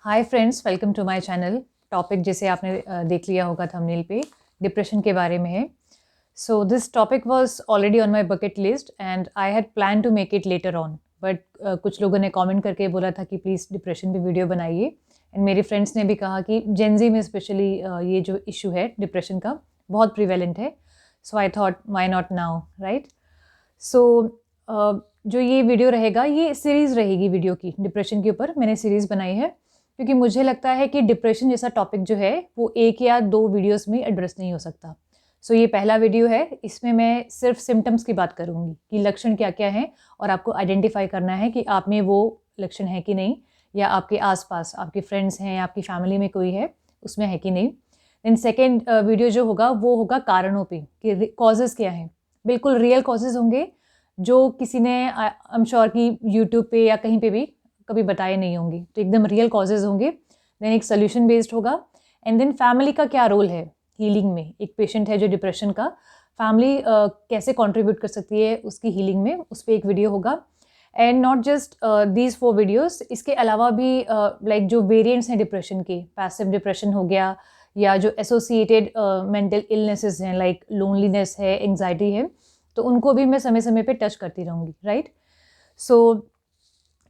Hi friends, welcome to my channel. Topic जैसे आपने देख लिया होगा थंबनेल पे, डिप्रेशन के बारे में है। So this topic was already on my bucket list and I had plan to make it later on, but कुछ लोगों ने कमेंट करके बोला था कि प्लीज़ डिप्रेशन पे वीडियो बनाइए। एंड मेरे फ्रेंड्स ने भी कहा कि जेनजी में स्पेशली ये जो इशू है डिप्रेशन का बहुत प्रिवेलेंट है। So I thought why not now, right. So जो ये वीडियो रहेगा, ये सीरीज़ रहेगी वीडियो की, डिप्रेशन के ऊपर मैंने सीरीज़ बनाई है, क्योंकि मुझे लगता है कि डिप्रेशन जैसा टॉपिक जो है वो एक या दो वीडियोस में एड्रेस नहीं हो सकता। सो ये पहला वीडियो है, इसमें मैं सिर्फ सिम्टम्स की बात करूँगी कि लक्षण क्या क्या हैं और आपको आइडेंटिफाई करना है कि आप में वो लक्षण है कि नहीं, या आपके आसपास आपके फ्रेंड्स हैं या आपकी फैमिली में कोई है उसमें है कि नहीं। देन सेकेंड वीडियो जो होगा वो होगा कारणों पे कि कॉजेज़ क्या हैं। बिल्कुल रियल कॉजेज़ होंगे जो किसी ने आई एम श्योर कि यूट्यूब पे या कहीं पे भी कभी बताए नहीं होंगे, तो एकदम रियल कॉजेज़ होंगे। देन एक सोल्यूशन बेस्ड होगा। एंड देन फैमिली का क्या रोल है हीलिंग में। एक पेशेंट है जो डिप्रेशन का, फैमिली कैसे कंट्रीब्यूट कर सकती है उसकी हीलिंग में, उस पर एक वीडियो होगा। And not just these 4 videos, इसके अलावा भी लाइक जो वेरिएंट्स हैं डिप्रेशन के, पैसिव डिप्रेशन हो गया या जो एसोसिएटेड मेंटल इलनेसेस हैं लाइक लोनलीनेस है, एंग्जाइटी है, तो उनको भी मैं समय समय पे टच करती रहूँगी, राइट। सो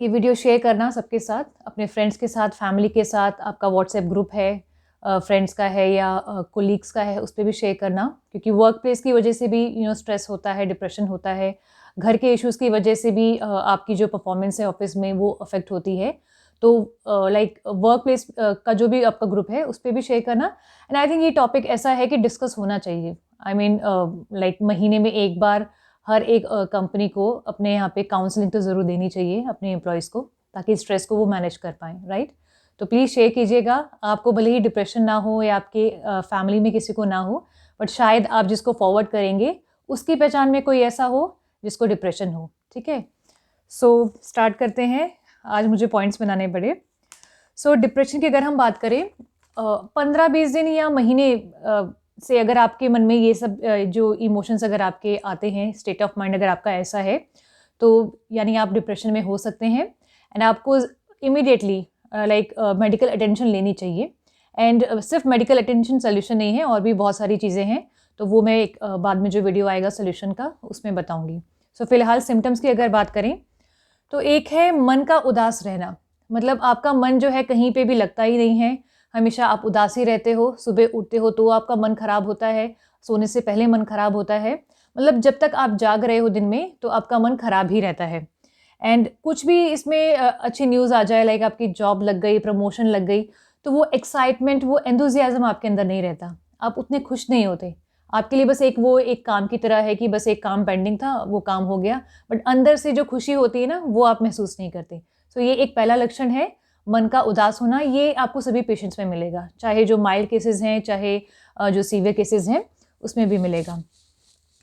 ये वीडियो शेयर करना सबके साथ, अपने फ्रेंड्स के साथ, फैमिली के साथ, आपका व्हाट्सएप ग्रुप है फ्रेंड्स का है या कोलीग्स का है, उस पर भी शेयर करना, क्योंकि वर्क प्लेस की वजह से भी स्ट्रेस होता है, डिप्रेशन होता है। घर के इश्यूज़ की वजह से भी आपकी जो परफॉर्मेंस है ऑफिस में वो अफेक्ट होती है। तो लाइक वर्क प्लेस का जो भी आपका ग्रुप है उस पर भी शेयर करना। एंड आई थिंक ये टॉपिक ऐसा है कि डिस्कस होना चाहिए। आई मीन लाइक महीने में एक बार हर एक कंपनी को अपने यहाँ पे काउंसलिंग तो ज़रूर देनी चाहिए अपने एम्प्लॉयज़ को, ताकि स्ट्रेस को वो मैनेज कर पाएँ, राइट। तो प्लीज़ शेयर कीजिएगा। आपको भले ही डिप्रेशन ना हो या आपके फैमिली में किसी को ना हो, बट शायद आप जिसको फॉरवर्ड करेंगे उसकी पहचान में कोई ऐसा हो जिसको डिप्रेशन हो, ठीक है। सो स्टार्ट करते हैं। आज मुझे पॉइंट्स बनाने पड़े। सो डिप्रेशन की अगर हम बात करें, 15-20 दिन या महीने से अगर आपके मन में ये सब जो इमोशंस अगर आपके आते हैं, स्टेट ऑफ माइंड अगर आपका ऐसा है, तो यानी आप डिप्रेशन में हो सकते हैं। एंड आपको इमीडिएटली लाइक मेडिकल अटेंशन लेनी चाहिए। एंड सिर्फ मेडिकल अटेंशन सोल्यूशन नहीं है, और भी बहुत सारी चीज़ें हैं, तो वो मैं एक बाद में जो वीडियो आएगा सोल्यूशन का उसमें बताऊंगी। सो फिलहाल सिम्टम्स की अगर बात करें, तो एक है मन का उदास रहना। मतलब आपका मन जो है कहीं पे भी लगता ही नहीं है, हमेशा आप उदास ही रहते हो। सुबह उठते हो तो आपका मन खराब होता है, सोने से पहले मन खराब होता है। मतलब जब तक आप जाग रहे हो दिन में तो आपका मन खराब ही रहता है। एंड कुछ भी इसमें अच्छी न्यूज़ आ जाए, लाइक आपकी जॉब लग गई, प्रमोशन लग गई, तो वो एक्साइटमेंट, वो एंथुसियाज्म आपके अंदर नहीं रहता। आप उतने खुश नहीं होते। आपके लिए बस एक वो एक काम की तरह है कि बस एक काम पेंडिंग था, वो काम हो गया, बट अंदर से जो खुशी होती है ना, वो आप महसूस नहीं करते। सो ये एक पहला लक्षण है, मन का उदास होना। ये आपको सभी पेशेंट्स में मिलेगा, चाहे जो माइल्ड केसेस हैं, चाहे जो सीवियर केसेस हैं, उसमें भी मिलेगा।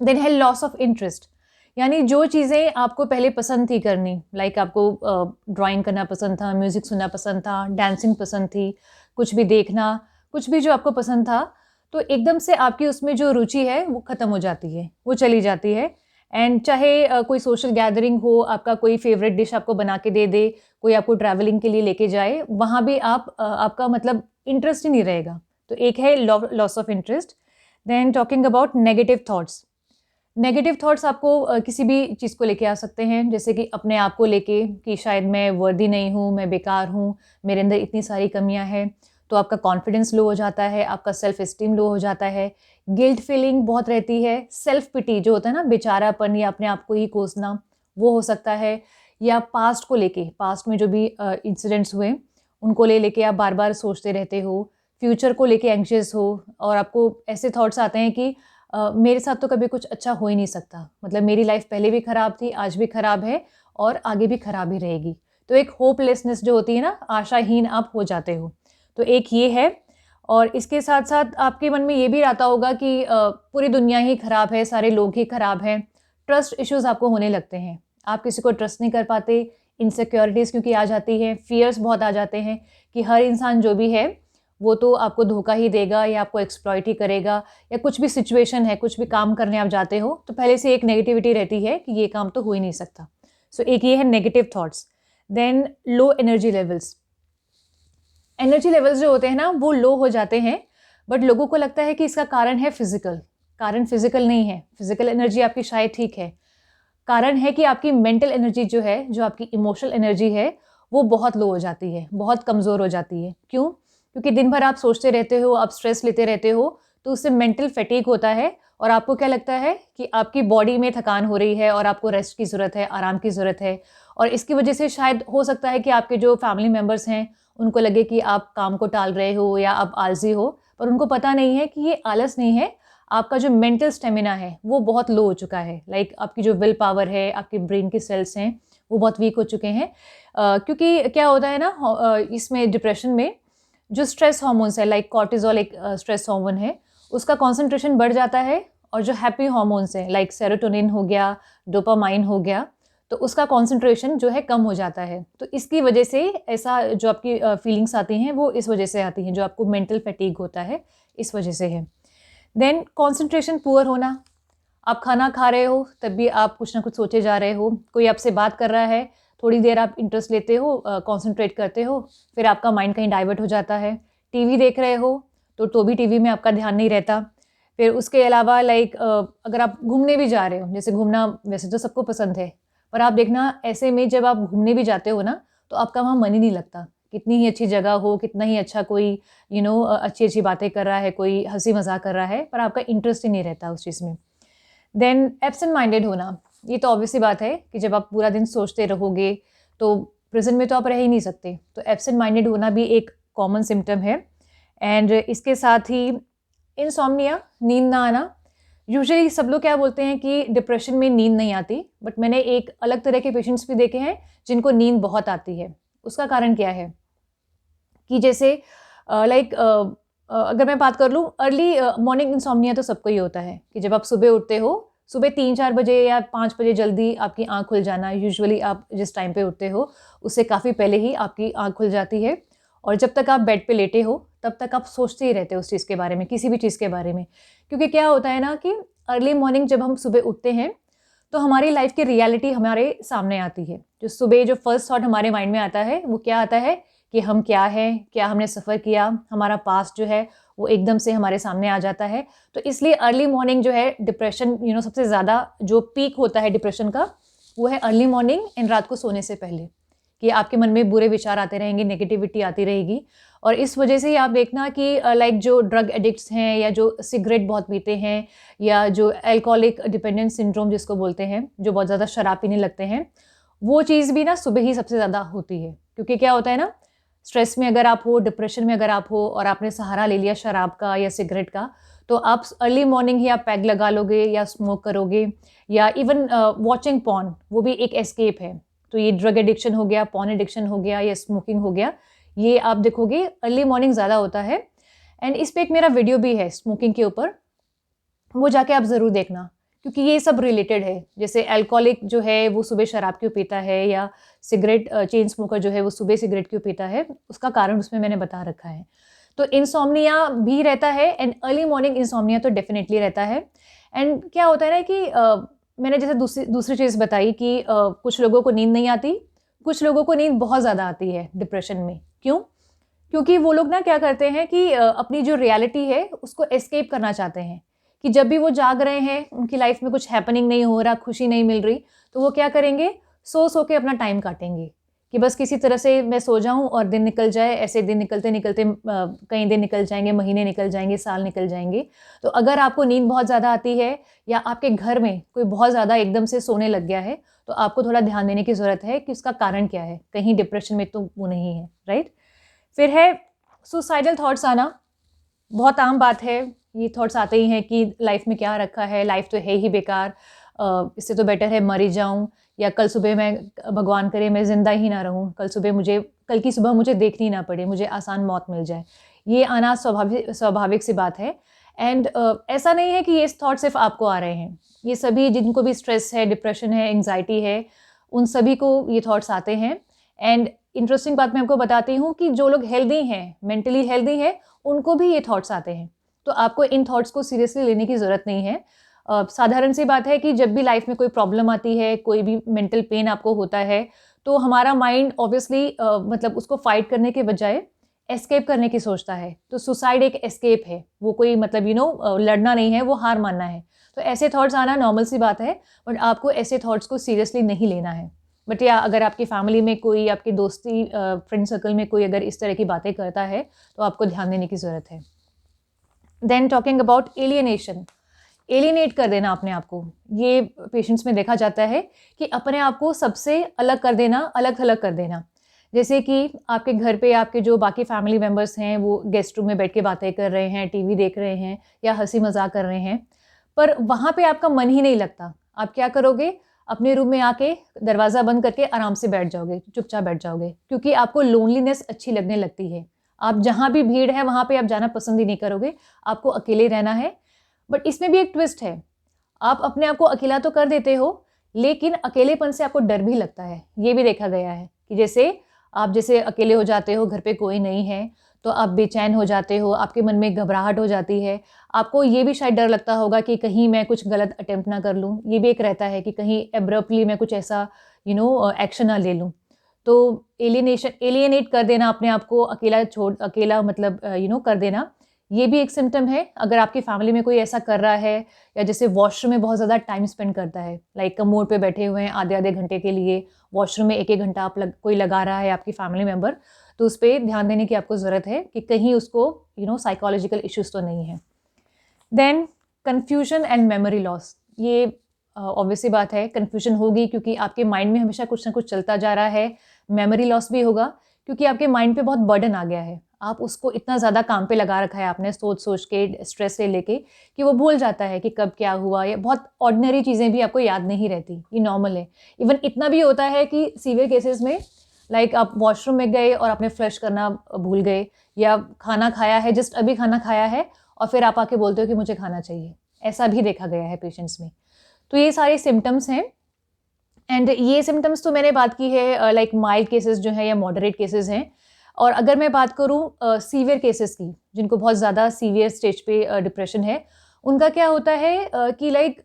देन है लॉस ऑफ इंटरेस्ट, यानी जो चीज़ें आपको पहले पसंद थी करनी, लाइक आपको ड्राइंग करना पसंद था, म्यूज़िक सुनना पसंद था, डांसिंग पसंद थी, कुछ भी देखना, कुछ भी जो आपको पसंद था, तो एकदम से आपकी उसमें जो रुचि है वो ख़त्म हो जाती है, वो चली जाती है। एंड चाहे कोई सोशल गैदरिंग हो, आपका कोई फेवरेट डिश आपको बना के दे दे, कोई आपको ट्रैवलिंग के लिए लेके जाए, वहाँ भी आपका मतलब इंटरेस्ट ही नहीं रहेगा। तो एक है loss of interest. Then talking about negative thoughts. Negative thoughts आपको किसी भी चीज़ को लेके आ सकते हैं, जैसे कि अपने आप को लेके कि शायद मैं वर्दी नहीं हूँ, मैं बेकार हूँ, मेरे अंदर इतनी सारी कमियां हैं, तो आपका कॉन्फिडेंस लो हो जाता है, आपका सेल्फ एस्टीम लो हो जाता है, गिल्ट फीलिंग बहुत रहती है, सेल्फ पिटी जो होता है ना, बेचारापन या अपने आप को ही कोसना, वो हो सकता है। या पास्ट को लेके, पास्ट में जो भी इंसिडेंट्स हुए उनको लेके आप बार बार सोचते रहते हो, फ्यूचर को लेके एंग्शियस हो, और आपको ऐसे थॉट्स आते हैं कि मेरे साथ तो कभी कुछ अच्छा हो ही नहीं सकता, मतलब मेरी लाइफ पहले भी ख़राब थी, आज भी ख़राब है और आगे भी ख़राब ही रहेगी। तो एक होपलेसनेस जो होती है ना, आशाहीन आप हो जाते हो, तो एक ये है। और इसके साथ साथ आपके मन में ये भी आता होगा कि पूरी दुनिया ही ख़राब है, सारे लोग ही ख़राब हैं। ट्रस्ट इश्यूज़ आपको होने लगते हैं, आप किसी को ट्रस्ट नहीं कर पाते, इनसिक्योरिटीज़ क्योंकि आ जाती हैं, फियर्स बहुत आ जाते हैं कि हर इंसान जो भी है वो तो आपको धोखा ही देगा या आपको एक्सप्लॉइट ही करेगा, या कुछ भी सिचुएशन है, कुछ भी काम करने आप जाते हो तो पहले से एक नेगेटिविटी रहती है कि ये काम तो हो ही नहीं सकता। सो एक ये है negative thoughts. Then low energy levels, energy levels जो होते हैं ना वो लो हो जाते हैं, बट लोगों को लगता है कि इसका कारण है फिजिकल। कारण फिजिकल नहीं है, फिजिकल एनर्जी आपकी शायद ठीक है, कारण है कि आपकी मेंटल एनर्जी जो है, जो आपकी इमोशनल एनर्जी है, वो बहुत लो हो जाती है, बहुत कमज़ोर हो जाती है। क्यों? क्योंकि दिन भर आप सोचते रहते हो, आप स्ट्रेस लेते रहते हो, तो उससे मेंटल फैटीग होता है और आपको क्या लगता है कि आपकी बॉडी में थकान हो रही है और आपको रेस्ट की ज़रूरत है, आराम की ज़रूरत है। और इसकी वजह से शायद हो सकता है कि आपके जो फैमिली मेंबर्स हैं, उनको लगे कि आप काम को टाल रहे हो या आप आलसी हो, पर उनको पता नहीं है कि ये आलस नहीं है, आपका जो मेंटल स्टेमिना है वो बहुत लो हो चुका है। लाइक आपकी जो विल पावर है, आपके ब्रेन के सेल्स हैं, वो बहुत वीक हो चुके हैं। क्योंकि क्या होता है ना, इसमें डिप्रेशन में जो स्ट्रेस हार्मोन्स है, लाइक कॉर्टिजोल एक स्ट्रेस हार्मोन है, उसका कॉन्सेंट्रेशन बढ़ जाता है। और जो हैप्पी हार्मोन्स हैं, लाइक सेरोटोनिन हो गया, डोपामाइन हो गया, तो उसका कॉन्सेंट्रेशन जो है कम हो जाता है। तो इसकी वजह से ऐसा जो आपकी फीलिंग्स आती हैं वो इस वजह से आती हैं, जो आपको मेंटल फैटीग होता है इस वजह से है। देन कॉन्सेंट्रेशन पुअर होना, आप खाना खा रहे हो तब भी आप कुछ ना कुछ सोचे जा रहे हो, कोई आपसे बात कर रहा है, थोड़ी देर आप इंटरेस्ट लेते हो, कॉन्सेंट्रेट करते हो, फिर आपका माइंड कहीं डाइवर्ट हो जाता है। टीवी देख रहे हो तो भी टीवी में आपका ध्यान नहीं रहता। फिर उसके अलावा लाइक अगर आप घूमने भी जा रहे हो, जैसे घूमना वैसे तो सबको पसंद है, पर आप देखना ऐसे में जब आप घूमने भी जाते हो ना, तो आपका वहाँ मन ही नहीं लगता। कितनी ही अच्छी जगह हो, कितना ही अच्छा कोई अच्छी-अच्छी बातें कर रहा है, कोई हँसी मज़ाक कर रहा है, पर आपका इंटरेस्ट ही नहीं रहता उस चीज़ में। देन एब्सेंट माइंडेड होना, ये तो ऑब्वियस सी बात है कि जब आप पूरा दिन सोचते रहोगे, तो प्रेज़ेंट में तो आप रह ही नहीं सकते। तो एब्सेंट माइंडेड होना भी एक कॉमन सिम्पटम है। एंड इसके साथ ही इनसोम्निया, नींद ना आना। यूजुअली सब लोग क्या बोलते हैं कि डिप्रेशन में नींद नहीं आती, बट मैंने एक अलग तरह के पेशेंट्स भी देखे हैं जिनको नींद बहुत आती है। उसका कारण क्या है? कि जैसे अगर मैं बात कर लूँ, अर्ली मॉर्निंग इनसोम्निया तो सबको ही होता है कि जब आप सुबह उठते हो, सुबह 3-4 बजे या 5 बजे जल्दी आपकी आँख खुल जाना, यूजुअली आप जिस टाइम पे उठते हो, उससे काफ़ी पहले ही आपकी आँख खुल जाती है और जब तक आप बेड पे लेटे हो, तब तक आप सोचते ही रहते हो उस चीज़ के बारे में, किसी भी चीज़ के बारे में। क्योंकि क्या होता है ना कि अर्ली मॉर्निंग जब हम सुबह उठते हैं, तो हमारी लाइफ़ की रियलिटी हमारे सामने आती है। जो सुबह जो फर्स्ट थॉट हमारे माइंड में आता है, वो क्या आता है कि हम क्या हैं, क्या हमने सफ़र किया, हमारा पास्ट जो है वो एकदम से हमारे सामने आ जाता है। तो इसलिए अर्ली मॉर्निंग जो है डिप्रेशन सबसे ज़्यादा जो पीक होता है डिप्रेशन का, वो है अर्ली मॉर्निंग एंड रात को सोने से पहले, कि आपके मन में बुरे विचार आते रहेंगे, नेगेटिविटी आती रहेगी। और इस वजह से ही आप देखना कि लाइक जो ड्रग एडिक्ट्स हैं या जो सिगरेट बहुत पीते हैं या जो अल्कोहलिक डिपेंडेंस सिंड्रोम जिसको बोलते हैं, जो बहुत ज़्यादा शराब पीने लगते हैं, वो चीज़ भी ना सुबह ही सबसे ज़्यादा होती है। क्योंकि क्या होता है ना, स्ट्रेस में अगर आप हो, डिप्रेशन में अगर आप हो और आपने सहारा ले लिया शराब का या सिगरेट का, तो आप अर्ली मॉर्निंग ही आप पैग लगा लोगे या स्मोक करोगे या इवन वॉचिंग पॉर्न, वो भी एक एस्केप है। तो ये ड्रग एडिक्शन हो गया, पॉर्न एडिक्शन हो गया या स्मोकिंग हो गया, ये आप देखोगे अर्ली मॉर्निंग ज़्यादा होता है। एंड इस पे एक मेरा वीडियो भी है स्मोकिंग के ऊपर, वो जाके आप ज़रूर देखना, क्योंकि ये सब रिलेटेड है। जैसे अल्कोहलिक जो है वो सुबह शराब क्यों पीता है या सिगरेट चेन स्मोकर जो है वो सुबह सिगरेट क्यों पीता है, उसका कारण उसमें मैंने बता रखा है। तो इंसोम्निया भी रहता है एंड अर्ली मॉर्निंग इंसोम्निया तो डेफिनेटली रहता है। एंड क्या होता है ना कि मैंने जैसे दूसरी चीज़ बताई कि कुछ लोगों को नींद नहीं आती, कुछ लोगों को नींद बहुत ज़्यादा आती है डिप्रेशन में। क्यों? क्योंकि वो लोग ना क्या करते हैं कि अपनी जो रियलिटी है उसको एस्केप करना चाहते हैं, कि जब भी वो जाग रहे हैं, उनकी लाइफ में कुछ हैपनिंग नहीं हो रहा, खुशी नहीं मिल रही, तो वो क्या करेंगे, सो के अपना टाइम काटेंगे कि बस किसी तरह से मैं सो जाऊं और दिन निकल जाए। ऐसे दिन निकलते निकलते कई दिन निकल जाएंगे, महीने निकल जाएंगे, साल निकल जाएंगे। तो अगर आपको नींद बहुत ज़्यादा आती है या आपके घर में कोई बहुत ज़्यादा एकदम से सोने लग गया है, तो आपको थोड़ा ध्यान देने की ज़रूरत है कि उसका कारण क्या है। कहीं डिप्रेशन में तो वो नहीं है, राइट। फिर है सुसाइडल थॉट्स आना, बहुत आम बात है। ये थॉट्स आते ही हैं कि लाइफ में क्या रखा है, लाइफ तो है ही बेकार, इससे तो बेटर है मर ही जाऊं, या कल सुबह मैं, भगवान करे मैं ज़िंदा ही ना रहूं, कल की सुबह मुझे देखनी ना पड़े, मुझे आसान मौत मिल जाए। ये आना स्वाभाविक सी बात है। एंड ऐसा नहीं है कि ये थॉट सिर्फ आपको आ रहे हैं, ये सभी जिनको भी स्ट्रेस है, डिप्रेशन है, एंग्जाइटी है, उन सभी को ये थॉट्स आते हैं। एंड इंटरेस्टिंग बात मैं आपको बताती हूँ कि जो लोग हेल्दी हैं, मेंटली हेल्दी हैं, उनको भी ये थॉट्स आते हैं। तो आपको इन थॉट्स को सीरियसली लेने की ज़रूरत नहीं है। साधारण सी बात है कि जब भी लाइफ में कोई प्रॉब्लम आती है, कोई भी मेंटल पेन आपको होता है, तो हमारा माइंड ऑब्वियसली मतलब उसको फाइट करने के बजाय एस्केप करने की सोचता है, तो सुसाइड एक एस्केप है, वो कोई मतलब लड़ना नहीं है, वो हार मानना है। तो ऐसे थॉट्स आना नॉर्मल सी बात है, बट आपको ऐसे थॉट्स को सीरियसली नहीं लेना है। बट या अगर आपकी फैमिली में कोई, आपकी दोस्ती फ्रेंड सर्कल में कोई अगर इस तरह की बातें करता है तो आपको ध्यान देने की ज़रूरत है। Then talking about alienation, alienate कर देना अपने आप को। ये पेशेंट्स में देखा जाता है कि अपने आप को सबसे अलग कर देना, अलग थलग कर देना। जैसे कि आपके घर पे आपके जो बाकी फैमिली मेम्बर्स हैं वो गेस्ट रूम में बैठ के बातें कर रहे हैं, टीवी देख रहे हैं या हंसी मजाक कर रहे हैं, पर वहाँ पे आपका मन ही नहीं लगता। आप क्या करोगे, अपने रूम में आके दरवाज़ा बंद करके आराम से बैठ जाओगे, चुपचाप बैठ जाओगे, क्योंकि आपको लोनलीनेस अच्छी लगने लगती है। आप जहाँ भी भीड़ है वहाँ पे आप जाना पसंद ही नहीं करोगे, आपको अकेले रहना है। बट इसमें भी एक ट्विस्ट है, आप अपने आप को अकेला तो कर देते हो, लेकिन अकेलेपन से आपको डर भी लगता है। ये भी देखा गया है कि जैसे अकेले हो जाते हो, घर पे कोई नहीं है, तो आप बेचैन हो जाते हो, आपके मन में घबराहट हो जाती है। आपको ये भी शायद डर लगता होगा कि कहीं मैं कुछ गलत अटेम्प्ट ना कर लूँ। ये भी एक रहता है कि कहीं एब्रप्टली मैं कुछ ऐसा एक्शन ना ले लूँ। तो एलियनेट कर देना अपने आप को, अकेला मतलब कर देना, ये भी एक सिम्पटम है। अगर आपकी फैमिली में कोई ऐसा कर रहा है, या जैसे वॉशरूम में बहुत ज़्यादा टाइम स्पेंड करता है, लाइक कमोड पे बैठे हुए हैं आधे-आधे घंटे के लिए, वॉशरूम में 1-1 घंटा कोई लगा रहा है आपकी फैमिली मेंबर, तो उस पे ध्यान देने की आपको ज़रूरत है कि कहीं उसको साइकोलॉजिकल इश्यूज़ तो नहीं है। Then confusion and memory loss, ये ऑब्वियस सी बात है, कन्फ्यूजन होगी क्योंकि आपके माइंड में हमेशा कुछ ना कुछ चलता जा रहा है। मेमोरी लॉस भी होगा क्योंकि आपके माइंड पे बहुत बर्डन आ गया है। आप उसको इतना ज़्यादा काम पे लगा रखा है आपने, सोच-सोच के, स्ट्रेस से लेके, कि वो भूल जाता है कि कब क्या हुआ, या बहुत ऑर्डिनरी चीज़ें भी आपको याद नहीं रहती, ये नॉर्मल है। इवन इतना भी होता है कि सीवियर केसेस में, लाइक आप वॉशरूम में गए और आपने फ्लश करना भूल गए, या खाना खाया है, जस्ट अभी खाना खाया है और फिर आप आके बोलते हो कि मुझे खाना चाहिए। ऐसा भी देखा गया है पेशेंट्स में। तो ये सारे सिम्पटम्स हैं, एंड ये सिम्पटम्स तो मैंने बात की है लाइक माइल्ड केसेस जो हैं या मॉडरेट केसेस हैं। और अगर मैं बात करूँ सीवियर केसेस की, जिनको बहुत ज़्यादा सीवियर स्टेज पे डिप्रेशन है, उनका क्या होता है कि लाइक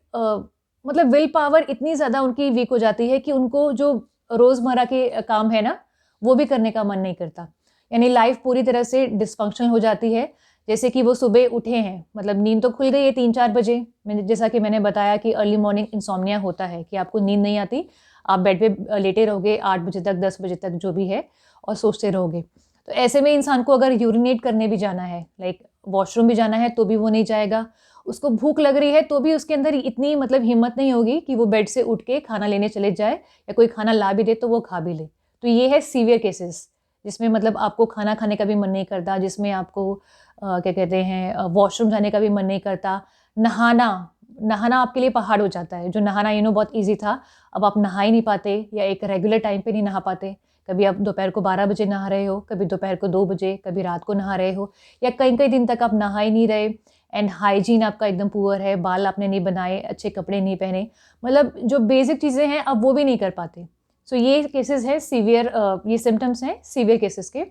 मतलब विल पावर इतनी ज़्यादा उनकी वीक हो जाती है कि उनको जो रोज़मर्रा के काम है ना, वो भी करने का मन नहीं करता। यानी लाइफ पूरी तरह से डिसफंक्शनल हो जाती है। जैसे कि वो सुबह उठे हैं, मतलब नींद तो खुल गई है 3-4 बजे, जैसा कि मैंने बताया कि अर्ली मॉर्निंग इंसोम्निया होता है कि आपको नींद नहीं आती, आप बेड पे लेटे रहोगे 8 बजे तक, 10 बजे तक जो भी है, और सोचते रहोगे। तो ऐसे में इंसान को अगर यूरिनेट करने भी जाना है, लाइक वॉशरूम भी जाना है, तो भी वो नहीं जाएगा। उसको भूख लग रही है तो भी उसके अंदर इतनी मतलब हिम्मत नहीं होगी कि वो बेड से उठ के खाना लेने चले जाए, या कोई खाना ला भी दे तो वो खा भी ले। तो ये है सीवियर केसेस, जिसमें मतलब आपको खाना खाने का भी मन नहीं करता, जिसमें आपको क्या कहते हैं, वॉशरूम जाने का भी मन नहीं करता। नहाना आपके लिए पहाड़ हो जाता है। जो नहाना बहुत ईज़ी था, अब आप नहा ही नहीं पाते, या एक रेगुलर टाइम पे नहीं नहा पाते। कभी आप दोपहर को 12 बजे नहा रहे हो, कभी दोपहर को 2 बजे, कभी रात को नहा रहे हो, या कई-कई दिन तक आप नहा ही नहीं रहे, एंड हाइजीन आपका एकदम पुअर है, बाल आपने नहीं बनाए, अच्छे कपड़े नहीं पहने, मतलब जो बेसिक चीज़ें हैं आप वो भी नहीं कर पाते। सो ये केसेस है सीवियर, ये सिम्पटम्स हैं सीवियर केसेस के।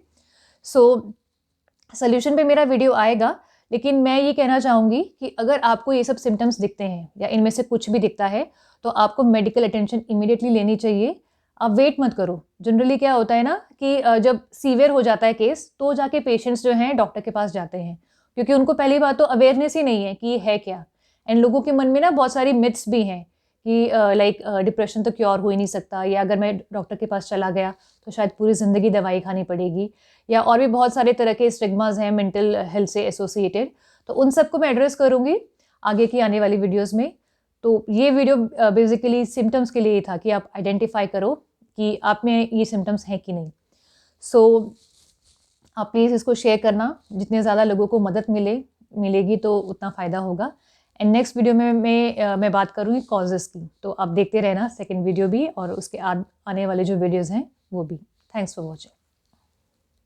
सो सॉल्यूशन पे मेरा वीडियो आएगा, लेकिन मैं ये कहना चाहूँगी कि अगर आपको ये सब सिम्पटम्स दिखते हैं या इनमें से कुछ भी दिखता है, तो आपको मेडिकल अटेंशन इमीडिएटली लेनी चाहिए। आप वेट मत करो। जनरली क्या होता है ना कि जब सीवियर हो जाता है केस, तो जाके पेशेंट्स जो हैं डॉक्टर के पास जाते हैं, क्योंकि उनको पहली बात तो अवेयरनेस ही नहीं है कि ये है क्या। एंड लोगों के मन में ना बहुत सारी मिथ्स भी हैं कि लाइक डिप्रेशन तो क्योर हो ही नहीं सकता, या अगर मैं डॉक्टर के पास चला गया तो शायद पूरी ज़िंदगी दवाई खानी पड़ेगी, या और भी बहुत सारे तरह के स्टिग्मास हैं मेंटल हेल्थ से एसोसिएटेड। तो उन सबको मैं एड्रेस करूँगी आगे की आने वाली वीडियोज़ में। तो ये वीडियो बेसिकली सिम्पटम्स के लिए ही था कि आप आइडेंटिफाई करो कि आप में ये सिम्पटम्स हैं कि नहीं। सो आप प्लीज़ इसको शेयर करना, जितने ज़्यादा लोगों को मदद मिलेगी तो उतना फ़ायदा होगा। एंड नेक्स्ट वीडियो में मैं बात करूँगी कॉजेज़ की, तो आप देखते रहना सेकंड वीडियो भी, और उसके आने वाले जो वीडियोज़ हैं वो भी। Thanks for watching.